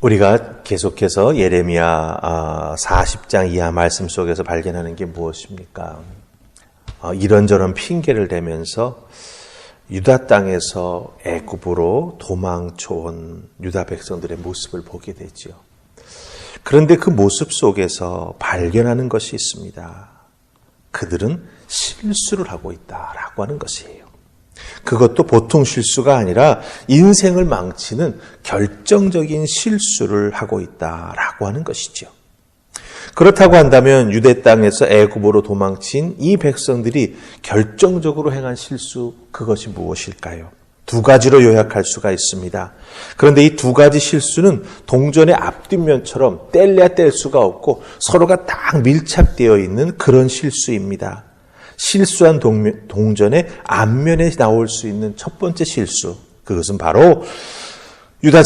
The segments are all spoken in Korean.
우리가 계속해서 예레미야 40장 이하 말씀 속에서 발견하는 게 무엇입니까? 이런저런 핑계를 대면서 유다 땅에서 애굽으로 도망쳐온 유다 백성들의 모습을 보게 되죠. 그런데 그 모습 속에서 발견하는 것이 있습니다. 그들은 실수를 하고 있다라고 하는 것이에요. 그것도 보통 실수가 아니라 인생을 망치는 결정적인 실수를 하고 있다라고 하는 것이죠. 그렇다고 한다면 유대 땅에서 애굽으로 도망친 이 백성들이 결정적으로 행한 실수, 그것이 무엇일까요? 두 가지로 요약할 수가 있습니다. 그런데 이 두 가지 실수는 동전의 앞뒷면처럼 뗄래야 뗄 수가 없고 서로가 딱 밀착되어 있는 그런 실수입니다. 실수한 동전의 앞면에 나올 수 있는 첫 번째 실수, 그것은 바로 유다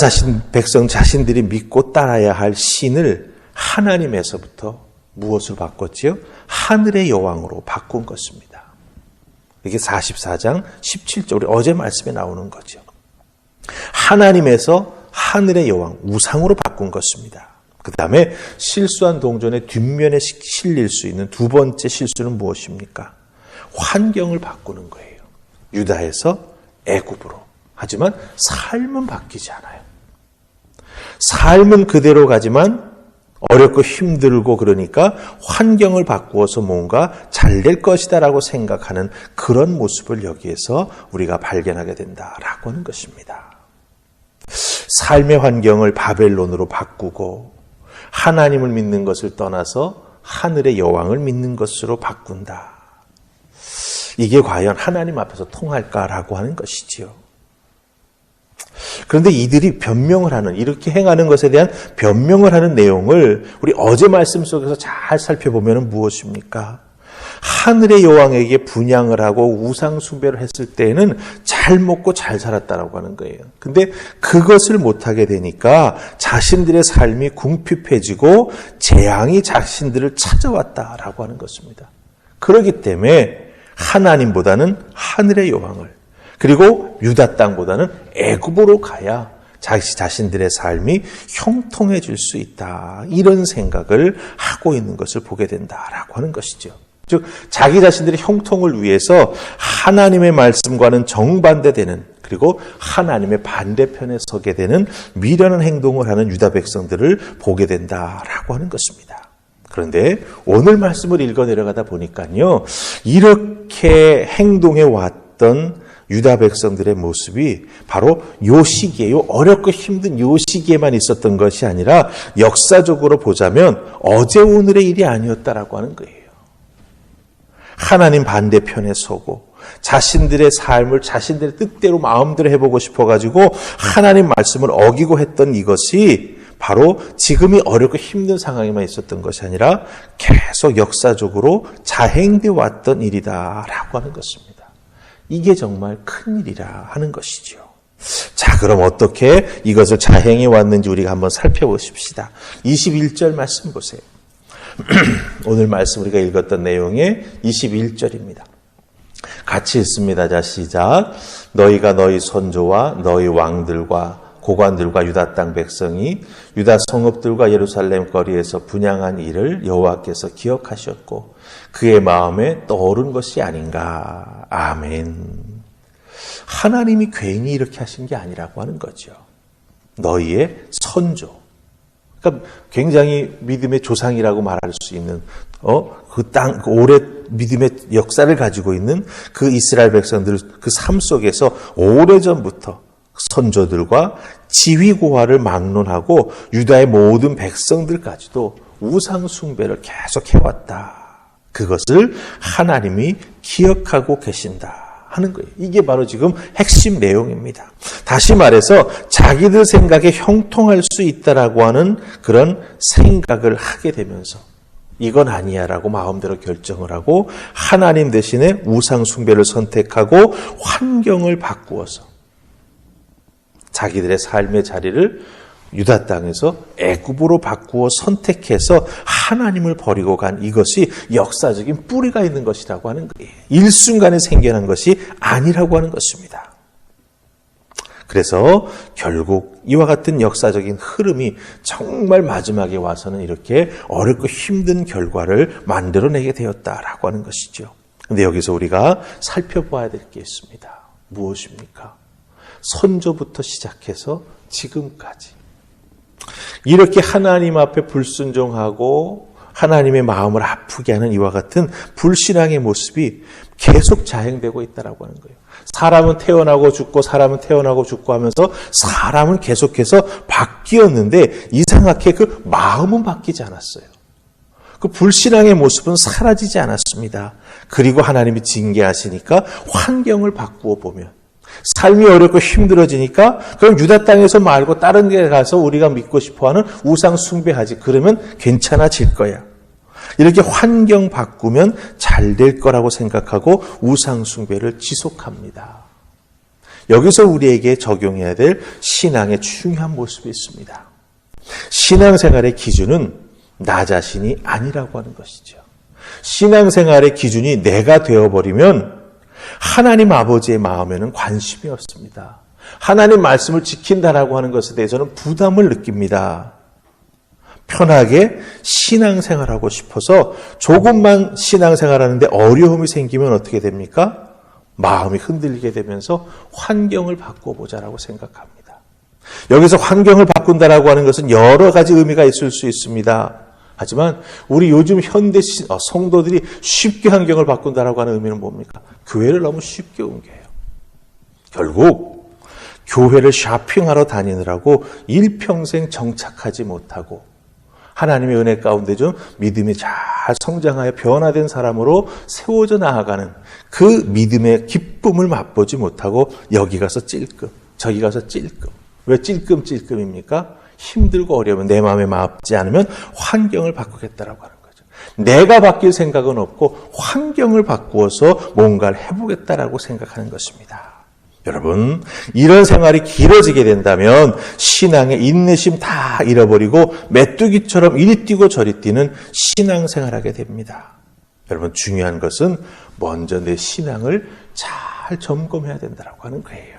백성 자신들이 믿고 따라야 할 신을 하나님에서부터 무엇을 바꿨지요? 하늘의 여왕으로 바꾼 것입니다. 이게 44장 17절, 우리 어제 말씀에 나오는 거죠. 하나님에서 하늘의 여왕, 우상으로 바꾼 것입니다. 그 다음에 실수한 동전의 뒷면에 실릴 수 있는 두 번째 실수는 무엇입니까? 환경을 바꾸는 거예요. 유다에서 애굽으로. 하지만 삶은 바뀌지 않아요. 삶은 그대로 가지만 어렵고 힘들고 그러니까 환경을 바꾸어서 뭔가 잘 될 것이다라고 생각하는 그런 모습을 여기에서 우리가 발견하게 된다라고 하는 것입니다. 삶의 환경을 바벨론으로 바꾸고 하나님을 믿는 것을 떠나서 하늘의 여왕을 믿는 것으로 바꾼다. 이게 과연 하나님 앞에서 통할까라고 하는 것이지요. 그런데 이들이 변명을 하는, 이렇게 행하는 것에 대한 변명을 하는 내용을 우리 어제 말씀 속에서 잘 살펴보면 무엇입니까? 하늘의 여왕에게 분향을 하고 우상 숭배를 했을 때에는 잘 먹고 잘 살았다라고 하는 거예요. 근데 그것을 못하게 되니까 자신들의 삶이 궁핍해지고 재앙이 자신들을 찾아왔다라고 하는 것입니다. 그렇기 때문에 하나님보다는 하늘의 여왕을, 그리고 유다 땅보다는 애굽으로 가야 자신들의 삶이 형통해질 수 있다. 이런 생각을 하고 있는 것을 보게 된다라고 하는 것이죠. 즉 자기 자신들의 형통을 위해서 하나님의 말씀과는 정반대되는, 그리고 하나님의 반대편에 서게 되는 미련한 행동을 하는 유다 백성들을 보게 된다라고 하는 것입니다. 그런데 오늘 말씀을 읽어 내려가다 보니까요, 이렇게 행동해 왔던 유다 백성들의 모습이 바로 요 시기에, 요 어렵고 힘든 요 시기에만 있었던 것이 아니라 역사적으로 보자면 어제 오늘의 일이 아니었다라고 하는 거예요. 하나님 반대편에 서고 자신들의 삶을 자신들의 뜻대로 마음대로 해보고 싶어가지고 하나님 말씀을 어기고 했던 이것이 바로 지금이 어렵고 힘든 상황에만 있었던 것이 아니라 계속 역사적으로 자행되어 왔던 일이다라고 하는 것입니다. 이게 정말 큰일이라 하는 것이죠. 자, 그럼 어떻게 이것을 자행해 왔는지 우리가 한번 살펴보십시다. 21절 말씀 보세요. 오늘 말씀 우리가 읽었던 내용의 21절입니다. 같이 읽습니다. 자, 시작. 너희가 너희 선조와 너희 왕들과 고관들과 유다 땅 백성이 유다 성읍들과 예루살렘 거리에서 분향한 일을 여호와께서 기억하셨고 그의 마음에 떠오른 것이 아닌가. 아멘. 하나님이 괜히 이렇게 하신 게 아니라고 하는 거죠. 너희의 선조. 그러니까 굉장히 믿음의 조상이라고 말할 수 있는 그 땅, 그 오래 믿음의 역사를 가지고 있는 그 이스라엘 백성들 그 삶 속에서 오래전부터 선조들과 지위고하를 막론하고 유다의 모든 백성들까지도 우상 숭배를 계속 해왔다. 그것을 하나님이 기억하고 계신다 하는 거예요. 이게 바로 지금 핵심 내용입니다. 다시 말해서 자기들 생각에 형통할 수 있다라고 하는 그런 생각을 하게 되면서 이건 아니야라고 마음대로 결정을 하고 하나님 대신에 우상 숭배를 선택하고 환경을 바꾸어서 자기들의 삶의 자리를 유다 땅에서 애굽으로 바꾸어 선택해서 하나님을 버리고 간 이것이 역사적인 뿌리가 있는 것이라고 하는 거예요. 일순간에 생겨난 것이 아니라고 하는 것입니다. 그래서 결국 이와 같은 역사적인 흐름이 정말 마지막에 와서는 이렇게 어렵고 힘든 결과를 만들어내게 되었다라고 하는 것이죠. 그런데 여기서 우리가 살펴봐야 될 게 있습니다. 무엇입니까? 선조부터 시작해서 지금까지 이렇게 하나님 앞에 불순종하고 하나님의 마음을 아프게 하는 이와 같은 불신앙의 모습이 계속 자행되고 있다라고 하는 거예요. 사람은 태어나고 죽고 사람은 태어나고 죽고 하면서 사람은 계속해서 바뀌었는데 이상하게 그 마음은 바뀌지 않았어요. 그 불신앙의 모습은 사라지지 않았습니다. 그리고 하나님이 징계하시니까 환경을 바꾸어 보면 삶이 어렵고 힘들어지니까 그럼 유다 땅에서 말고 다른 데 가서 우리가 믿고 싶어하는 우상 숭배하지. 그러면 괜찮아질 거야. 이렇게 환경 바꾸면 잘 될 거라고 생각하고 우상 숭배를 지속합니다. 여기서 우리에게 적용해야 될 신앙의 중요한 모습이 있습니다. 신앙생활의 기준은 나 자신이 아니라고 하는 것이죠. 신앙생활의 기준이 내가 되어버리면 하나님 아버지의 마음에는 관심이 없습니다. 하나님 말씀을 지킨다라고 하는 것에 대해서는 부담을 느낍니다. 편하게 신앙생활하고 싶어서 조금만 신앙생활하는데 어려움이 생기면 어떻게 됩니까? 마음이 흔들리게 되면서 환경을 바꿔보자라고 생각합니다. 여기서 환경을 바꾼다라고 하는 것은 여러 가지 의미가 있을 수 있습니다. 하지만 우리 요즘 현대 성도들이 쉽게 환경을 바꾼다라고 하는 의미는 뭡니까? 교회를 너무 쉽게 옮겨요. 결국 교회를 쇼핑하러 다니느라고 일평생 정착하지 못하고 하나님의 은혜 가운데 좀 믿음이 잘 성장하여 변화된 사람으로 세워져 나아가는 그 믿음의 기쁨을 맛보지 못하고 여기 가서 찔끔 저기 가서 찔끔. 왜 찔끔찔끔입니까? 힘들고 어려우면 내 마음에 맞지 않으면 환경을 바꾸겠다라고 하는 거죠. 내가 바뀔 생각은 없고 환경을 바꾸어서 뭔가를 해보겠다라고 생각하는 것입니다. 여러분, 이런 생활이 길어지게 된다면 신앙의 인내심 다 잃어버리고 메뚜기처럼 이리 뛰고 저리 뛰는 신앙생활하게 됩니다. 여러분, 중요한 것은 먼저 내 신앙을 잘 점검해야 된다고 하는 거예요.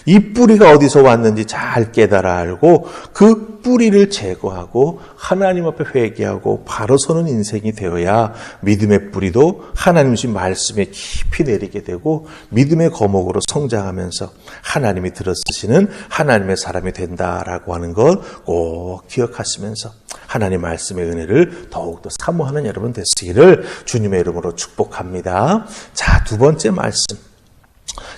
이 뿌리가 어디서 왔는지 잘 깨달아 알고 그 뿌리를 제거하고 하나님 앞에 회개하고 바로 서는 인생이 되어야 믿음의 뿌리도 하나님 주신 말씀에 깊이 내리게 되고 믿음의 거목으로 성장하면서 하나님이 들어쓰시는 하나님의 사람이 된다라고 하는 것 꼭 기억하시면서 하나님 말씀의 은혜를 더욱더 사모하는 여러분 되시기를 주님의 이름으로 축복합니다. 자, 두 번째 말씀.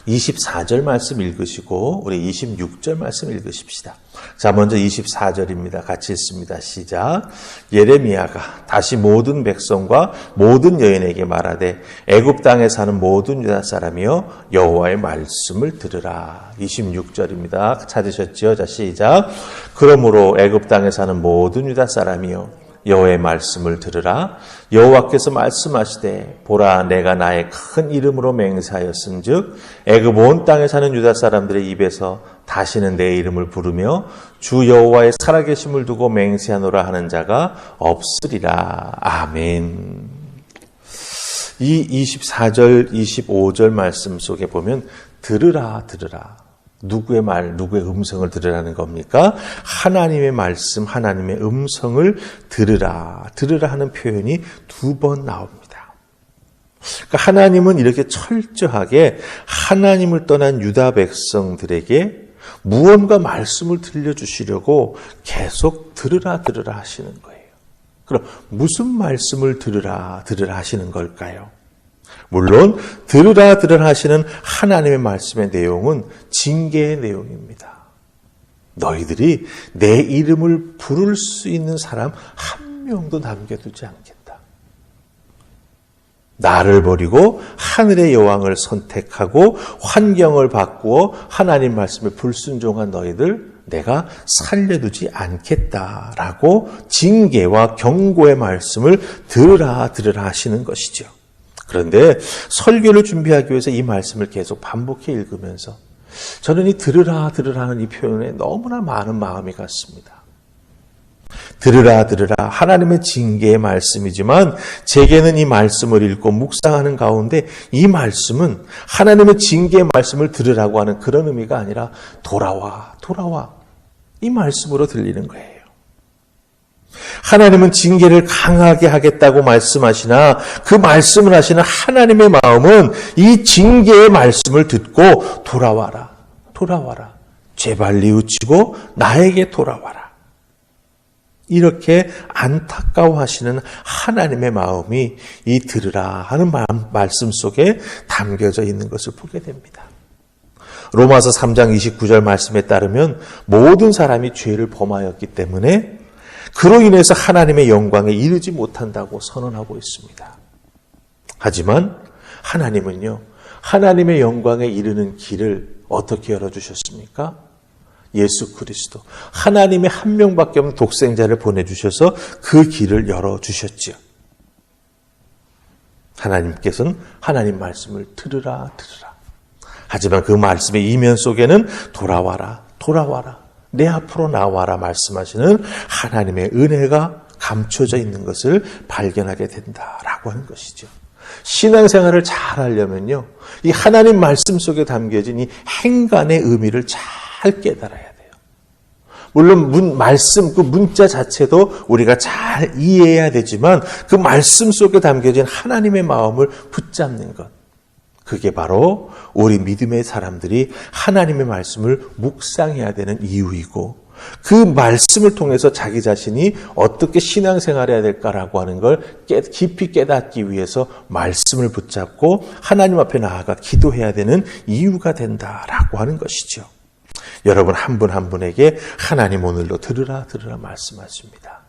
24절 말씀 읽으시고 우리 26절 말씀 읽으십시다. 자, 먼저 24절입니다. 같이 읽습니다. 시작. 예레미야가 다시 모든 백성과 모든 여인에게 말하되 애굽 땅에 사는 모든 유다 사람이여 여호와의 말씀을 들으라. 26절입니다. 찾으셨지요? 자, 시작. 그러므로 애굽 땅에 사는 모든 유다 사람이여 여호와의 말씀을 들으라. 여호와께서 말씀하시되 보라 내가 나의 큰 이름으로 맹세하였은즉 애굽 온 땅에 사는 유다 사람들의 입에서 다시는 내 이름을 부르며 주 여호와의 살아계심을 두고 맹세하노라 하는 자가 없으리라. 아멘. 이 24절 25절 말씀 속에 보면 들으라 들으라. 누구의 말, 누구의 음성을 들으라는 겁니까? 하나님의 말씀, 하나님의 음성을 들으라, 들으라 하는 표현이 두 번 나옵니다. 그러니까 하나님은 이렇게 철저하게 하나님을 떠난 유다 백성들에게 무언가 말씀을 들려주시려고 계속 들으라, 들으라 하시는 거예요. 그럼 무슨 말씀을 들으라, 들으라 하시는 걸까요? 물론 들으라 들으라 하시는 하나님의 말씀의 내용은 징계의 내용입니다. 너희들이 내 이름을 부를 수 있는 사람 한 명도 남겨두지 않겠다. 나를 버리고 하늘의 여왕을 선택하고 환경을 바꾸어 하나님 말씀에 불순종한 너희들 내가 살려두지 않겠다라고 징계와 경고의 말씀을 들으라 들으라 하시는 것이죠. 그런데 설교를 준비하기 위해서 이 말씀을 계속 반복해 읽으면서 저는 이 들으라 들으라 하는 이 표현에 너무나 많은 마음이 갔습니다. 들으라 들으라 하나님의 징계의 말씀이지만 제게는 이 말씀을 읽고 묵상하는 가운데 이 말씀은 하나님의 징계의 말씀을 들으라고 하는 그런 의미가 아니라 돌아와 이 말씀으로 들리는 거예요. 하나님은 징계를 강하게 하겠다고 말씀하시나 그 말씀을 하시는 하나님의 마음은 이 징계의 말씀을 듣고 돌아와라 제발 뉘우치고 나에게 돌아와라. 이렇게 안타까워하시는 하나님의 마음이 이 들으라 하는 말씀 속에 담겨져 있는 것을 보게 됩니다. 로마서 3장 29절 말씀에 따르면 모든 사람이 죄를 범하였기 때문에 그로 인해서 하나님의 영광에 이르지 못한다고 선언하고 있습니다. 하지만 하나님은요, 하나님의 영광에 이르는 길을 어떻게 열어주셨습니까? 예수 그리스도, 하나님의 한 명밖에 없는 독생자를 보내주셔서 그 길을 열어주셨지요. 하나님께서는 하나님 말씀을 들으라. 하지만 그 말씀의 이면 속에는 돌아와라. 내 앞으로 나와라 말씀하시는 하나님의 은혜가 감춰져 있는 것을 발견하게 된다라고 하는 것이죠. 신앙생활을 잘 하려면요, 이 하나님 말씀 속에 담겨진 이 행간의 의미를 잘 깨달아야 돼요. 물론 말씀, 그 문자 자체도 우리가 잘 이해해야 되지만 그 말씀 속에 담겨진 하나님의 마음을 붙잡는 것, 그게 바로 우리 믿음의 사람들이 하나님의 말씀을 묵상해야 되는 이유이고, 그 말씀을 통해서 자기 자신이 어떻게 신앙생활해야 될까라고 하는 걸 깊이 깨닫기 위해서 말씀을 붙잡고 하나님 앞에 나아가 기도해야 되는 이유가 된다라고 하는 것이죠. 여러분 한 분 한 분에게 하나님 오늘도 들으라 말씀하십니다.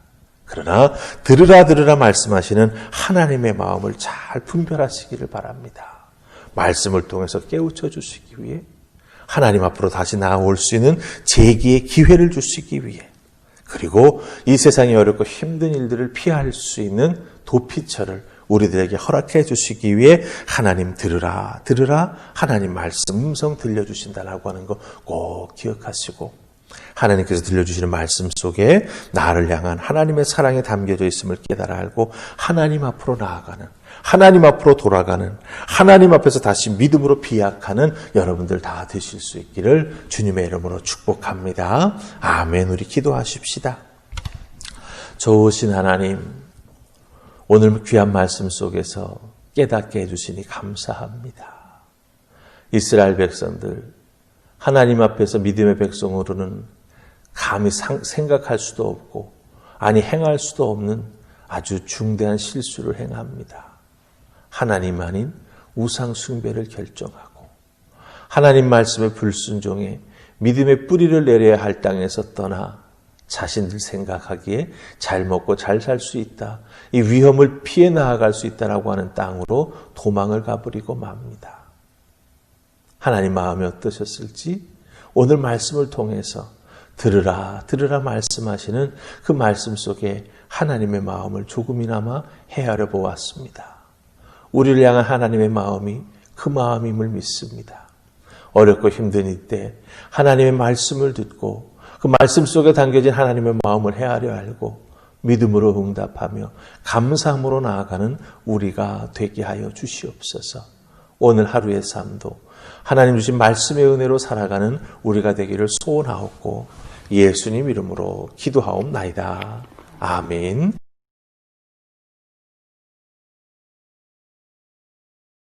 그러나 들으라 말씀하시는 하나님의 마음을 잘 분별하시기를 바랍니다. 말씀을 통해서 깨우쳐 주시기 위해, 하나님 앞으로 다시 나아올 수 있는 재기의 기회를 주시기 위해, 그리고 이 세상의 어렵고 힘든 일들을 피할 수 있는 도피처를 우리들에게 허락해 주시기 위해 하나님 들으라 하나님 말씀 음성 들려주신다라고 하는 거 꼭 기억하시고, 하나님께서 들려주시는 말씀 속에 나를 향한 하나님의 사랑에 담겨져 있음을 깨달아 알고 하나님 앞으로 나아가는, 하나님 앞으로 돌아가는, 하나님 앞에서 다시 믿음으로 비약하는 여러분들 다 되실 수 있기를 주님의 이름으로 축복합니다. 아멘. 우리 기도하십시다. 좋으신 하나님, 오늘 귀한 말씀 속에서 깨닫게 해주시니 감사합니다. 이스라엘 백성들, 하나님 앞에서 믿음의 백성으로는 감히 생각할 수도 없고 아니 행할 수도 없는 아주 중대한 실수를 행합니다. 하나님 아닌 우상 숭배를 결정하고 하나님 말씀에 불순종해 믿음의 뿌리를 내려야 할 땅에서 떠나 자신들 생각하기에 잘 먹고 잘 살 수 있다, 이 위험을 피해 나아갈 수 있다라고 하는 땅으로 도망을 가버리고 맙니다. 하나님 마음이 어떠셨을지 오늘 말씀을 통해서 들으라 말씀하시는 그 말씀 속에 하나님의 마음을 조금이나마 헤아려 보았습니다. 우리를 향한 하나님의 마음이 그 마음임을 믿습니다. 어렵고 힘든 이때 하나님의 말씀을 듣고 그 말씀 속에 담겨진 하나님의 마음을 헤아려 알고 믿음으로 응답하며 감사함으로 나아가는 우리가 되게 하여 주시옵소서. 오늘 하루의 삶도 하나님 주신 말씀의 은혜로 살아가는 우리가 되기를 소원하옵고 예수님 이름으로 기도하옵나이다. 아멘.